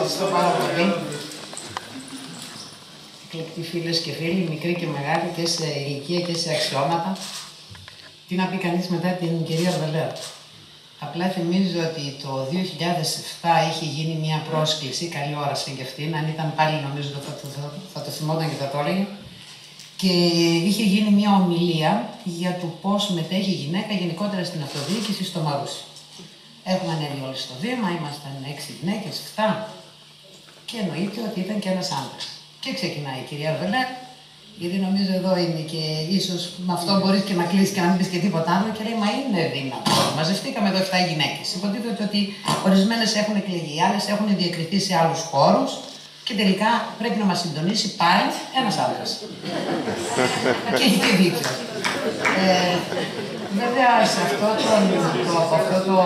ευχαριστώ πάρα πολύ. Εκλεκτοί φίλες και φίλοι, μικροί και μεγάλοι, και σε ηλικία και σε αξιώματα. Τι να πει κανείς μετά την κυρία Αρβελέα. Απλά θυμίζω ότι το 2007 είχε γίνει μια πρόσκληση, καλή ώρα σε και αυτήν, αν ήταν πάλι νομίζω θα το θυμόταν και θα το έλεγε, και είχε γίνει μια ομιλία για το πώς μετέχει η γυναίκα γενικότερα στην αυτοδιοίκηση στο Μαρούσι. Έχουμε ανέβει όλοι στο βήμα, ήμασταν 6 γυναίκες, 7, και εννοείται ότι ήταν και ένας άντρας. Και ξεκινάει η κυρία Αρβελέα, γιατί νομίζω εδώ είναι και ίσως με αυτό μπορείς και να κλείσεις και να μην πεις και τίποτα άλλο, και λέει: μα είναι δυνατόν. Μαζευτήκαμε εδώ 7 γυναίκες. Υποτίθεται ότι ορισμένες έχουν εκλεγεί, άλλες έχουν διακριθεί σε άλλους χώρους, και τελικά πρέπει να μας συντονίσει πάλι ένας άντρας. Και έχει και δίκιο. Βέβαια, σε αυτό το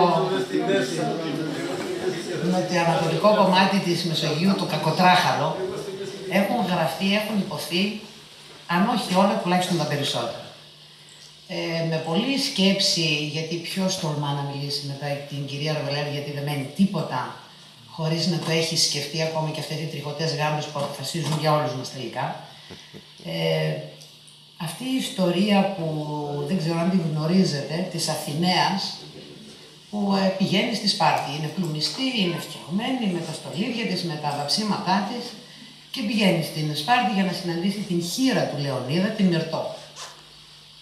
νοτιοανατολικό κομμάτι της Μεσογείου, το κακοτράχαλο, έχουν γραφτεί, έχουν υποθεί, αν όχι όλα, τουλάχιστον τα περισσότερα. Με πολλή σκέψη, γιατί ποιος τολμά να μιλήσει μετά την κυρία Αρβελέα, γιατί δεν μένει τίποτα χωρίς να το έχει σκεφτεί, ακόμα και αυτές οι τριχωτές γάμπες που αποφασίζουν για όλους μας τελικά. Αυτή η ιστορία που δεν ξέρω αν την γνωρίζετε, της Αθηναίας, που πηγαίνει στη Σπάρτη. Είναι πλουμιστή, είναι φτιαγμένη με τα στολίδια της, με τα βαψίματά της, και πηγαίνει στην Σπάρτη για να συναντήσει την χήρα του Λεωνίδα, την Μυρτώ.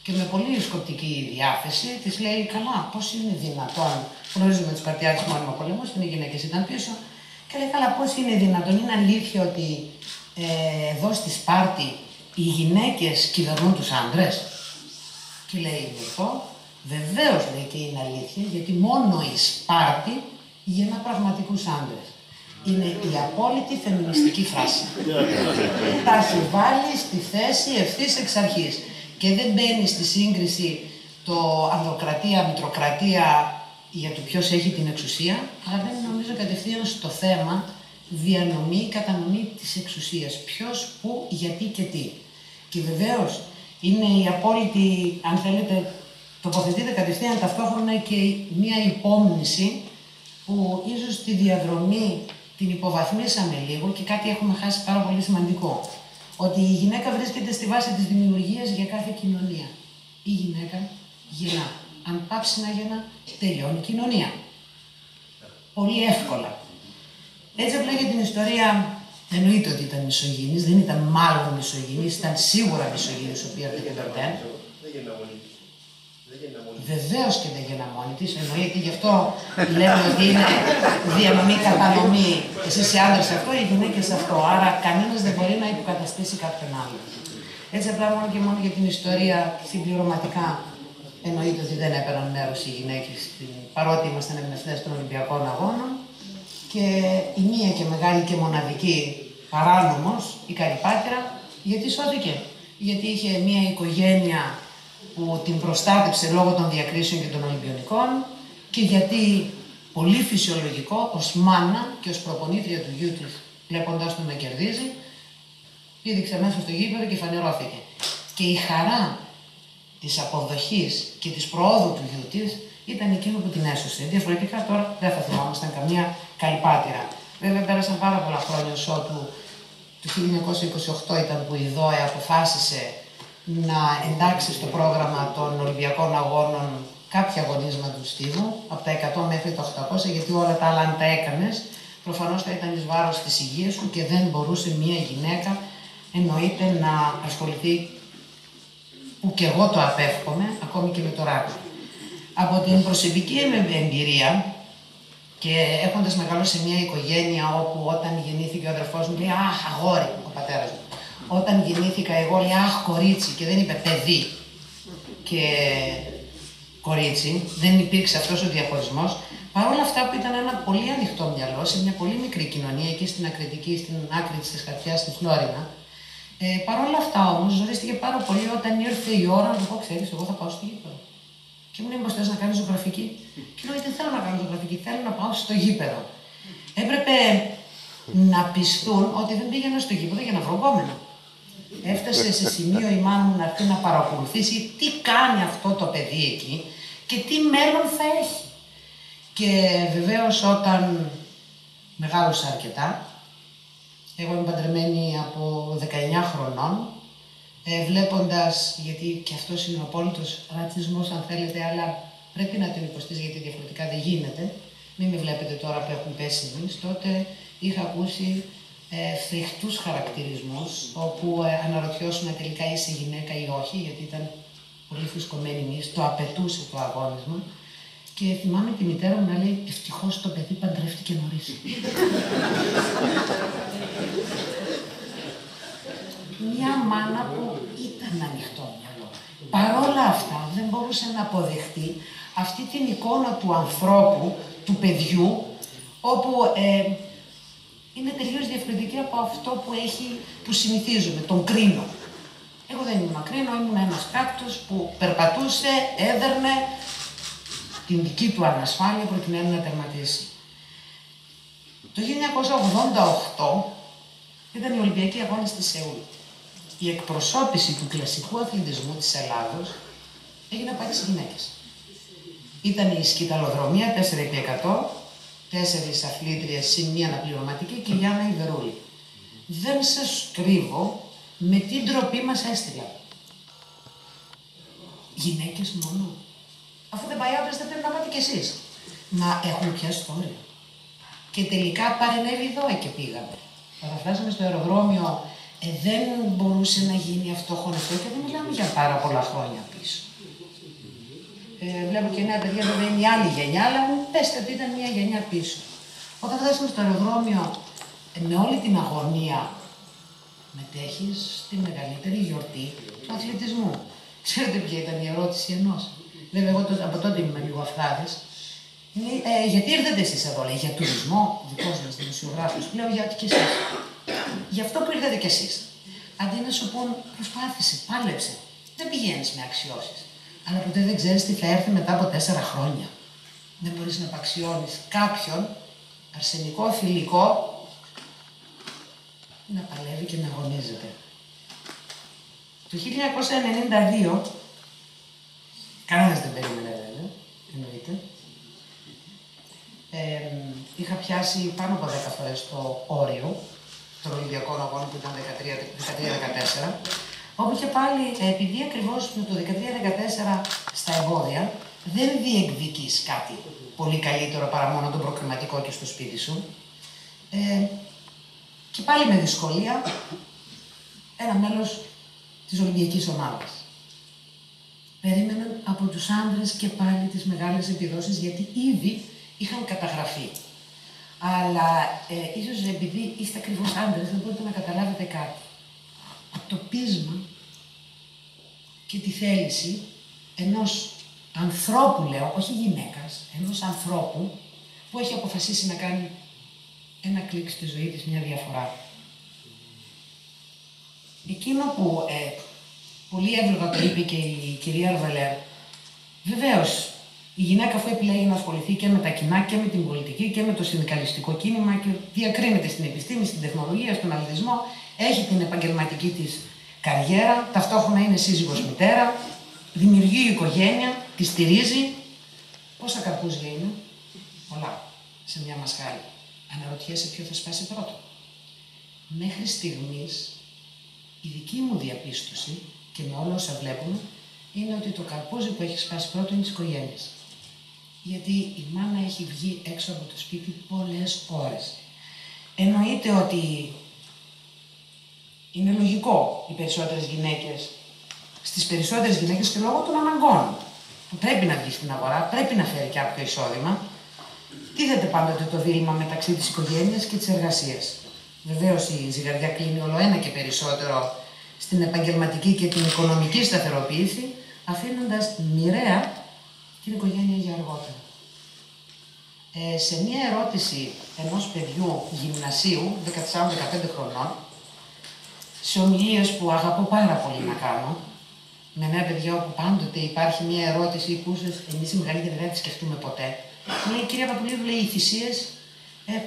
Και με πολύ σκοπτική διάθεση της λέει: καλά, πώς είναι δυνατόν, γνωρίζουμε τους Σπαρτιάτες μόνιμο πολέμος, οι γυναίκες ήταν πίσω, και λέει: καλά, πώς είναι δυνατόν, είναι αλήθεια ότι εδώ στη Σπάρτη οι γυναίκες κυβερνούν τους άντρες? Και λέει η Μυρτώ: βεβαίως, λέει, και είναι αλήθεια, γιατί μόνο η Σπάρτη γεννά πραγματικούς άντρες. Είναι η απόλυτη φεμινιστική φράση. Τα έχει βάλει στη θέση ευθύς εξ αρχής. Και δεν μπαίνει στη σύγκριση το ανδροκρατία-μητροκρατία για το ποιος έχει την εξουσία, αλλά μπαίνει νομίζω κατευθείαν στο θέμα διανομή-κατανομή της εξουσίας. Ποιος, πού, γιατί και τι. Και βεβαίως είναι η απόλυτη, αν θέλετε, τοποθετείται κατευθείαν ταυτόχρονα και μια υπόμνηση που ίσως τη διαδρομή την υποβαθμίσαμε λίγο και κάτι έχουμε χάσει πάρα πολύ σημαντικό. Ότι η γυναίκα βρίσκεται στη βάση της δημιουργίας για κάθε κοινωνία. Η γυναίκα γεννά. Αν πάψει να γεννά, τελειώνει η κοινωνία. Πολύ εύκολα. Έτσι απλά για την ιστορία, εννοείται ότι ήταν μισογynής, δεν ήταν μάλλον μισογynής, ήταν σίγουρα μισογynής ο Πιέρ de Coubertin. Βεβαίως και δεν γεννά μόνη της, εννοείται, γι' αυτό λέμε ότι είναι διανομή-κατανομή. Εσύ είσαι άντρας αυτό, οι γυναίκες αυτό. Άρα κανένας δεν μπορεί να υποκαταστήσει κάποιον άλλο. Έτσι απλά μόνο και μόνο για την ιστορία, συμπληρωματικά, εννοείται ότι δεν έπαιρναν μέρος οι γυναίκες, παρότι ήμασταν εμπνευστές των Ολυμπιακών Αγώνων. Και η μία και μεγάλη και μοναδική παράνομος, η Καλυπάτηρα, γιατί σώθηκε. Γιατί είχε μία οικογένεια που την προστάτεψε λόγω των διακρίσεων και των Ολυμπιονικών, και γιατί πολύ φυσιολογικό ως μάνα και ως προπονήτρια του γιού της, βλέποντας τον να κερδίζει, πήδηξε μέσα στο γήπεδο και φανερώθηκε. Και η χαρά της αποδοχής και της προόδου του γιού της ήταν εκείνο που την έσωσε. Διαφορετικά τώρα δεν θα θυμάμασταν καμία Καλυπάτηρα. Βέβαια πέρασαν πάρα πολλά χρόνια, ότου το 1928 ήταν που η ΔΟΕ αποφάσισε να εντάξει στο πρόγραμμα των Ολυμπιακών Αγώνων κάποια αγωνίσματα του στίβου, από τα 100 μέχρι τα 800, γιατί όλα τα άλλα αν τα έκανες, προφανώς θα ήταν εις βάρος της υγείας σου και δεν μπορούσε μία γυναίκα, εννοείται, να ασχοληθεί, που και εγώ το απέφχομαι, ακόμη και με το ράκο. Από την προσωπική εμπειρία, και έχοντας μεγαλώσει σε μια οικογένεια όπου όταν γεννήθηκε ο αδερφός μου λέει «Αχ, αγόρι», ο πατέρας μου. Όταν γεννήθηκα εγώ λέει «Αχ, κορίτσι», και δεν είπε παιδί και κορίτσι, δεν υπήρξε αυτός ο διαχωρισμός. Παρ' όλα αυτά που ήταν ένα πολύ ανοιχτό μυαλό, σε μια πολύ μικρή κοινωνία, εκεί στην Ακριτική, στην άκρη της Χαρτιάς, στη Φλόρινα. Παρ' όλα αυτά όμως ζορίστηκε πάρα πολύ όταν ήρθε η ώρα να του πω «Ξέρεις, εγώ θα πάω στο γήπεδο». Και μου λέει «Μήπως θες να κάνεις ζωγραφική?» Και λέω «Δεν θέλω να κάνω ζωγραφική, θέλω να πάω στο γήπεδο». Έπρεπε να πιστούν ότι δεν πήγαινα στο γήπεδο για να βρω γκόμενα. Έφτασε σε σημείο η μάνα μου να έρθει να παρακολουθήσει τι κάνει αυτό το παιδί εκεί και τι μέλλον θα έχει. Και βεβαίως όταν μεγάλωσα αρκετά. Εγώ είμαι παντρεμένη από 19 χρονών, βλέποντας, γιατί και αυτός είναι ο απόλυτος ρατσισμός αν θέλετε, αλλά πρέπει να την υποστείς γιατί διαφορετικά δεν γίνεται. Μην με βλέπετε τώρα που έχουν πέσει εμείς. Τότε είχα ακούσει φρικτούς χαρακτηρισμούς, όπου αναρωτιώσουμε τελικά είσαι γυναίκα ή όχι, γιατί ήταν πολύ φουσκωμένη μυς, το απαιτούσε το αγώνισμα. Και θυμάμαι τη μητέρα μου να λέει ευτυχώς το παιδί παντρεύτηκε νωρίς. Μια μάνα που ήταν ανοιχτό μυαλό. Παρόλα αυτά δεν μπορούσε να αποδεχτεί αυτή την εικόνα του ανθρώπου, του παιδιού, όπου είναι τελείως διαφορετική από αυτό που συνηθίζουμε, τον κρίνο. Εγώ δεν ήμουν κρίνο, ήμουν ένας κάκτος που περπατούσε, έδερνε την δική του ανασφάλεια προκειμένου να τερματίσει. Το 1988 ήταν οι Ολυμπιακοί Αγώνες στη Σεούλ. Η εκπροσώπηση του κλασικού αθλητισμού της Ελλάδος έγινε από 6 γυναίκες. Ήταν η σκηταλοδρομία 4x100, 4 αθλήτριες συν μία αναπληρωματική και η Γιάννα Ιδερούλη. Δεν σας κρύβω με τι ντροπή μας έστειλαν. Γυναίκες μόνο. Αφού δεν πάει άντρας δεν πρέπει να πάτε κι εσείς. Μα έχουν πια στόρια. Και τελικά παρενέβη εδώ και πήγαμε. Όταν φτάσαμε στο αεροδρόμιο, δεν μπορούσε να γίνει αυτό χωριστό και δεν μιλάμε για πάρα πολλά χρόνια πίσω. Βλέπω και νέα παιδιά, βέβαια είναι η άλλη γενιά, αλλά μου πέστε ότι ήταν μια γενιά πίσω. Όταν φτάσαμε στο αεροδρόμιο, με όλη την αγωνία, μετέχεις στη μεγαλύτερη γιορτή του αθλητισμού. Ξέρετε ποια ήταν η ερώτηση ενός. Βέβαια, εγώ από τότε ήμουν λίγο αυθάδης. Γιατί ήρθατε εσείς εδώ, λέει, για τουρισμό, δικός μας δημοσιογράφος. Λέω, γιατί κι εσείς. Γι' αυτό που ήρθατε κι εσείς. Αντί να σου πούν, προσπάθησε, πάλεψε. Δεν πηγαίνεις με αξιώσεις. Αλλά ποτέ δεν ξέρεις τι θα έρθει μετά από 4 χρόνια. Δεν μπορείς να απαξιώνεις κάποιον, αρσενικό, φιλικό, να παλεύει και να αγωνίζεται. Το 1992, κανένας δεν περίμενε βέβαια, εννοείται, είχα πιάσει πάνω από 10 φορές το όριο των Ολυμπιακών Αγώνων που ήταν 13-14, όπου και πάλι, επειδή ακριβώς με το 13-14 στα εμπόδια δεν διεκδικείς κάτι πολύ καλύτερο παρά μόνο το προκριματικό και στο σπίτι σου, και πάλι με δυσκολία ένα μέλος της Ολυμπιακής ομάδας. Περίμεναν από τους άντρες και πάλι τις μεγάλες επιδόσεις, γιατί ήδη είχαν καταγραφεί. Αλλά ίσως επειδή είστε ακριβώς άντρες, δεν μπορείτε να καταλάβετε κάτι. Από το πείσμα και τη θέληση ενός ανθρώπου, λέω, όχι γυναίκας, ενός ανθρώπου που έχει αποφασίσει να κάνει ένα κλικ στη ζωή της, μια διαφορά. Εκείνο που πολύ εύλογα το είπε και η κυρία Αρβελέρ, βεβαίως η γυναίκα αφού επιλέγει να ασχοληθεί και με τα κοινά και με την πολιτική και με το συνδικαλιστικό κίνημα και διακρίνεται στην επιστήμη, στην τεχνολογία, στον αθλητισμό, έχει την επαγγελματική της καριέρα, ταυτόχρονα είναι σύζυγος μητέρα, δημιουργεί οικογένεια, τη στηρίζει. Πόσα καρπούζια είναι? Πολλά. Σε μια μασχάλη. Αναρωτιέσαι ποιο θα σπάσει πρώτο. Μέχρι στιγμής, η δική μου διαπίστωση και με όλα όσα βλέπουμε, είναι ότι το καρπούζι που έχει σπάσει πρώτο είναι της οικογένειας. Γιατί η μάνα έχει βγει έξω από το σπίτι πολλές ώρες. Εννοείται ότι είναι λογικό οι περισσότερες γυναίκες, στις περισσότερες γυναίκες και λόγω των αναγκών, που πρέπει να βγει στην αγορά, πρέπει να φέρει κάποιο εισόδημα, τίθεται πάντοτε το δίλημμα μεταξύ της οικογένειας και της εργασίας. Βεβαίως η ζυγαριά κλείνει όλο ένα και περισσότερο στην επαγγελματική και την οικονομική σταθεροποίηση, αφήνοντας μοιραία την οικογένεια για αργότερα. Σε μία ερώτηση ενός παιδιού γυμνασίου, 14-15 χρονών, σε ομιλίες που αγαπώ πάρα πολύ να κάνω, με νέα παιδιά όπου πάντοτε υπάρχει μία ερώτηση που εμείς οι μεγαλύτεροι δεν τη σκεφτούμε ποτέ. Μου λέει, κυρία Παπουλίδου, λέει, οι θυσίες.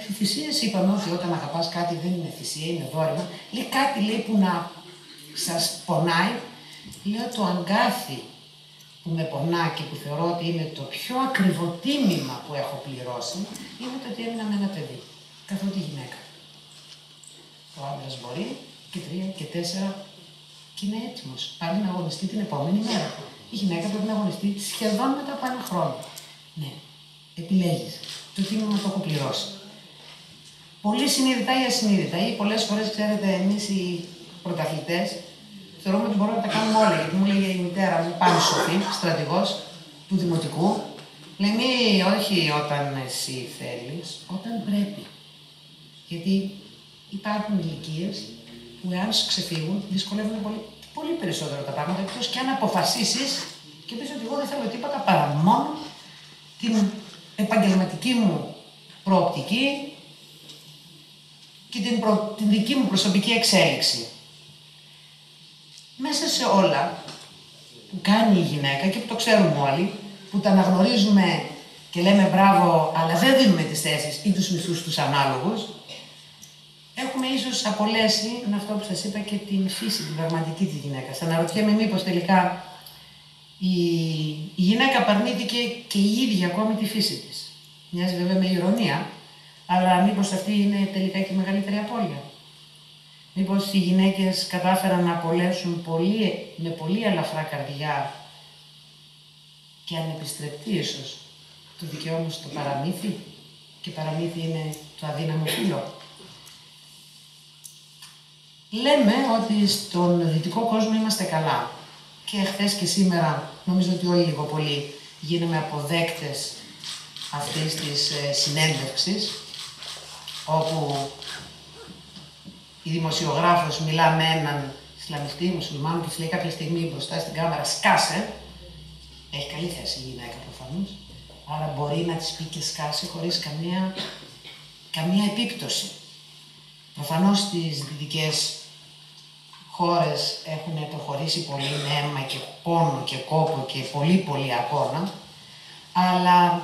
Οι θυσίες είπαμε ότι όταν αγαπάς κάτι δεν είναι θυσία, είναι δώρημα. Λέει κάτι, λέει, που να σας πονάει. Λέω, το αγκάθι που με πονά και που θεωρώ ότι είναι το πιο ακριβό τίμημα που έχω πληρώσει, είναι το ότι έμεινα με ένα παιδί. καθότι η γυναίκα. Ο άντρας μπορεί και 3 και 4 και είναι έτοιμος πάλι να αγωνιστεί την επόμενη μέρα. Η γυναίκα πρέπει να αγωνιστεί σχεδόν μετά από 1 χρόνο. Ναι, επιλέγεις. Το τίμημα το έχω πληρώσει. Πολύ συνειδητά ή ασυνείδητα, ή πολλές φορές, ξέρετε, εμείς οι πρωταθλητές θεωρούμε ότι μπορούμε να τα κάνουμε όλα. Γιατί μου λέγε η μητέρα μου, Πάνη Σοφή, στρατηγός του Δημοτικού, λέει μη, όχι όταν εσύ θέλεις, όταν πρέπει. Γιατί υπάρχουν ηλικίες που εάν σου ξεφύγουν, δυσκολεύουν πολύ, πολύ περισσότερο τα πράγματα, εκτός και αν αποφασίσεις και πεις ότι εγώ δεν θέλω τίποτα παρά μόνο την επαγγελματική μου προοπτική και την δική μου προσωπική εξέλιξη. Μέσα σε όλα που κάνει η γυναίκα και που το ξέρουμε όλοι, που τα αναγνωρίζουμε και λέμε μπράβο, αλλά δεν δίνουμε τις θέσεις ή τους μισθούς τους ανάλογους, έχουμε ίσως απολέσει, είναι αυτό που σας είπα, και την φύση, την πραγματική της γυναίκας. Αναρωτιέμαι μήπως τελικά η γυναίκα απαρνήθηκε και η ίδια ακόμη τη φύση της. Μοιάζει βέβαια με ηρωνία, αλλά μήπως αυτή είναι τελικά και η μεγαλύτερη απώλεια. Μήπως οι γυναίκες κατάφεραν να απολέσουν με πολύ ελαφρά καρδιά και ανεπιστρεπτή ίσως το δικαίωμα στο παραμύθι, και παραμύθι είναι το αδύναμο φύλο. Λέμε ότι στον δυτικό κόσμο είμαστε καλά. Και χθες και σήμερα, νομίζω ότι όλοι λίγο πολύ γίναμε αποδέκτες αυτής της συνέντευξης, όπου η δημοσιογράφος μιλά με έναν Ισλαμιστή, μουσουλμάνο, και της λέει κάποια στιγμή μπροστά στην κάμερα «σκάσε». Έχει καλή θέση η γυναίκα προφανώς, άρα μπορεί να της πει και σκάσε χωρίς καμία επίπτωση. Προφανώς στις δυτικές χώρες έχουν προχωρήσει πολύ με αίμα και πόνο και κόπο και πολύ αγώνα, αλλά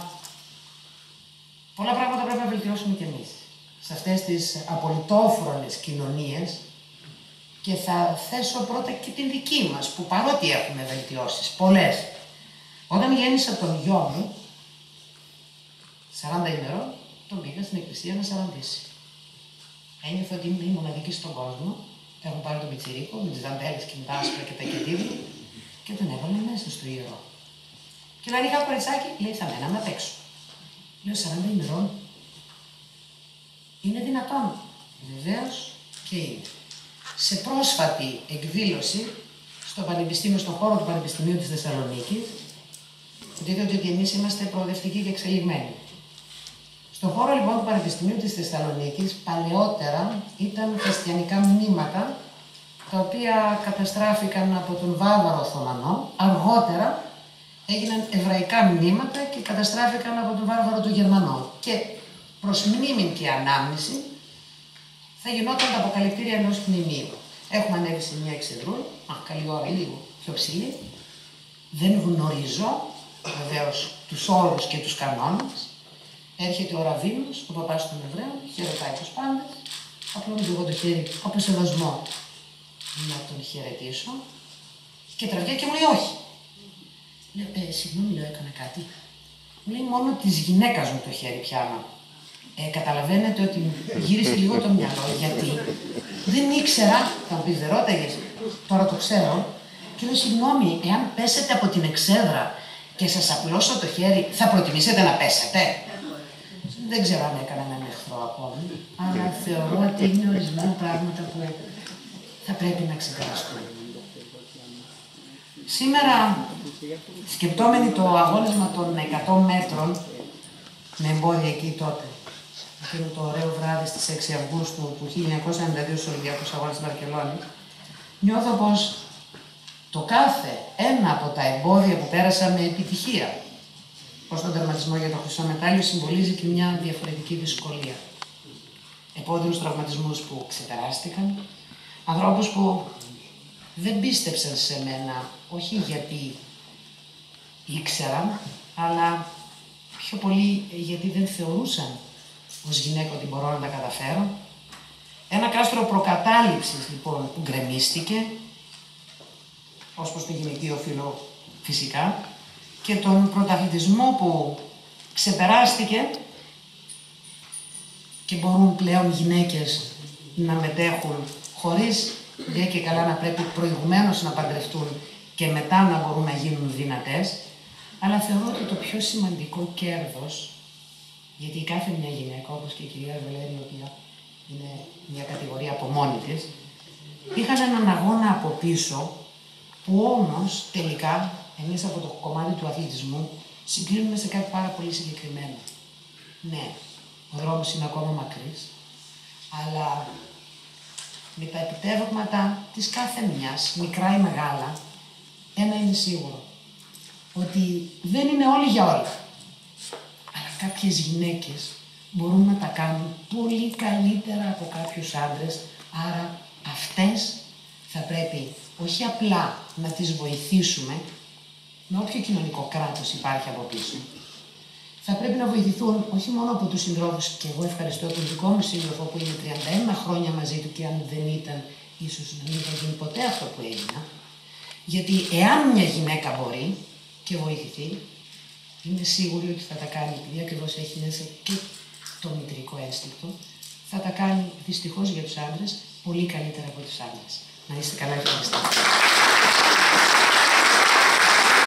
πολλά πράγματα πρέπει να βελτιώσουμε κι εμείς σε αυτές τις απολυτόφρονες κοινωνίες, και θα θέσω πρώτα και την δική μας, που παρότι έχουμε βελτιώσεις, πολλές. Όταν γέννησα τον γιο μου, 40 ημερών, τον πήγα στην εκκλησία να σαραντήσει. Ένιωθα ότι είμαι η μοναδική στον κόσμο. Έχουν πάρει τον πιτσιρίκο με τις δαντέλες και με τα άσπρα και τα κεντίδια και τον έβαλε μέσα στο ιερό. Και λέει: είχα κοριτσάκι, λέει: θα μέναμε απ' έξω. Λέω: 40 ημερών. Είναι δυνατόν? Βεβαίως και είναι. Σε πρόσφατη εκδήλωση στο Πανεπιστήμιο, στον χώρο του Πανεπιστημίου της Θεσσαλονίκης, είδατε ότι εμείς είμαστε προοδευτικοί και εξελιγμένοι. Στον χώρο λοιπόν του Πανεπιστημίου της Θεσσαλονίκης, παλαιότερα ήταν χριστιανικά μνήματα, τα οποία καταστράφηκαν από τον Βάβαρο Οθωμανό, αργότερα έγιναν εβραϊκά μνήματα και καταστράφηκαν από τον Βάρβαρο του Γερμανό. Και προς μνήμη και ανάμνηση θα γινόταν τα αποκαλυπτήρια ενός μνημείου. Έχουμε ανέβει σε μια εξεδρούλη, καλή ώρα, λίγο πιο ψηλή. Δεν γνωρίζω βεβαίως τους όρους και τους κανόνες. Έρχεται ο Ραβίνος, ο παπάς των Εβραίων, χαιρετάει τους πάντες. Απλώνω εγώ το χέρι από σεβασμό να τον χαιρετήσω και τραβιά και μου λέει όχι. Λέω, συγγνώμη, λέω, έκανα κάτι. Μου λέει, μόνο της γυναίκας μου το χέρι πιάνω. Καταλαβαίνετε ότι γύρισε λίγο το μυαλό, γιατί δεν ήξερα, θα μου πεις, δεν ρώταγες, τώρα το ξέρω, και λέω, συγγνώμη, εάν πέσετε από την εξέδρα και σας απλώσω το χέρι, θα προτιμήσετε να πέσετε? Δεν ξέρω αν έκανα έναν εχθρό ακόμη, αλλά θεωρώ ότι είναι ορισμένα πράγματα που θα πρέπει να ξεπεραστούν. Σήμερα, σκεπτόμενοι το αγώνισμα των 100 μέτρων, με εμπόδια εκεί τότε, εκείνο το ωραίο βράδυ στις 6 Αυγούστου του 1992 στους Ολυμπιακούς Αγώνες της Βαρκελόνης, νιώθω πως το κάθε ένα από τα εμπόδια που πέρασα με επιτυχία ως τον τερματισμό για το χρυσό μετάλλιο συμβολίζει και μια διαφορετική δυσκολία. Επώδυνους τραυματισμούς που ξεπεράστηκαν, ανθρώπους που δεν πίστεψαν σε μένα, όχι γιατί ήξεραν, αλλά πιο πολύ γιατί δεν θεωρούσαν ως γυναίκα ότι μπορώ να τα καταφέρω. Ένα κάστρο προκατάληψης λοιπόν που γκρεμίστηκε, ως προς το γυναικείο φύλο φυσικά, και τον πρωταθλητισμό που ξεπεράστηκε και μπορούν πλέον γυναίκες να μετέχουν χωρίς δε και καλά να πρέπει προηγουμένως να παντρευτούν και μετά να μπορούν να γίνουν δυνατές, αλλά θεωρώ ότι το πιο σημαντικό κέρδος, γιατί κάθε μια γυναίκα, όπως και η κυρία Βελέρη, η οποία είναι μια κατηγορία από μόνη της, είχαν έναν αγώνα από πίσω, που όμως τελικά εμείς από το κομμάτι του αθλητισμού συγκλίνουμε σε κάτι πάρα πολύ συγκεκριμένο. Ναι, ο δρόμος είναι ακόμα μακρύς, αλλά με τα επιτεύγματα της κάθε μιας, μικρά ή μεγάλα, ένα είναι σίγουρο, ότι δεν είναι όλοι για όλα. Αλλά κάποιες γυναίκες μπορούν να τα κάνουν πολύ καλύτερα από κάποιους άντρες, άρα αυτές θα πρέπει όχι απλά να τις βοηθήσουμε, με όποιο κοινωνικό κράτος υπάρχει από πίσω. Θα πρέπει να βοηθηθούν όχι μόνο από τους συντρόφους, και εγώ ευχαριστώ τον δικό μου σύντροφο που είναι 31 χρόνια μαζί του και αν δεν ήταν, ίσως να μην θα γίνει ποτέ αυτό που έγινα. Γιατί εάν μια γυναίκα μπορεί και βοηθηθεί, είμαι σίγουρη ότι θα τα κάνει, επειδή ακριβώς έχει μέσα και το μητρικό ένστικτο, θα τα κάνει δυστυχώς για τους άντρες πολύ καλύτερα από τους άντρες. Να είστε καλά, ευχαριστώ.